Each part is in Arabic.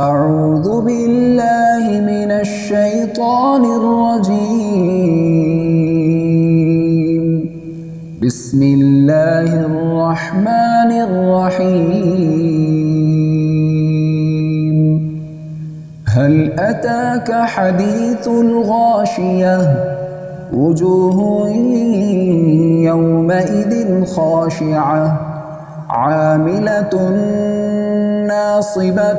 أعوذ بالله من الشيطان الرجيم. بسم الله الرحمن الرحيم. هل أتاك حديث الغاشية؟ وجوه يومئذ خاشعة عاملة ناصبة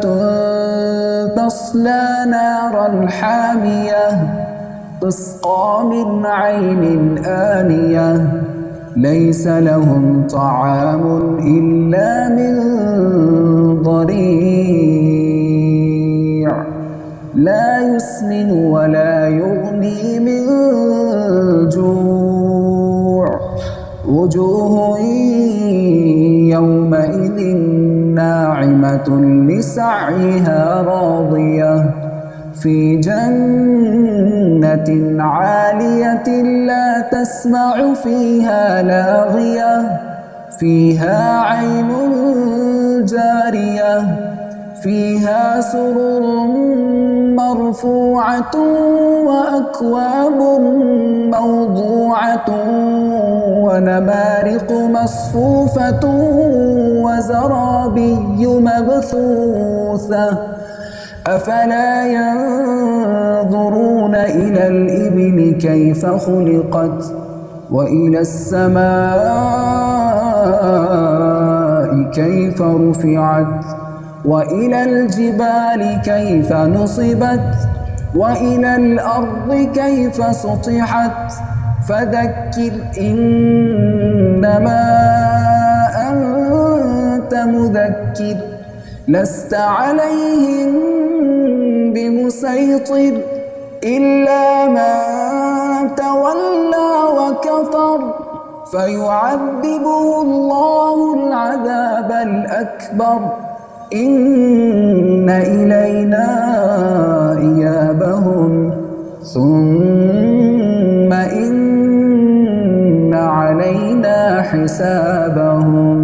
تصلى نارا حامية تسقى من عين آنية ليس لهم طعام إلا من ضريع لا يسمن ولا يغني من جوع وجوه يومئذ ناعمة لسعيها راضية في جنة عالية لا تسمع فيها لاغية فيها عين جارية فيها سرر مرفوعة وأكواب موضوعة ونمارق مصفوفة وزرابي مبثوثة أفلا ينظرون إلى الإبل كيف خلقت وإلى السماء كيف رفعت وإلى الجبال كيف نصبت وإلى الأرض كيف سطحت فذكر إنما أنت مذكر لست عليهم بمسيطر إلا من تولى وكفر فيعذبه الله العذاب الأكبر إن إلينا إيابهم ثم إن علينا حسابهم.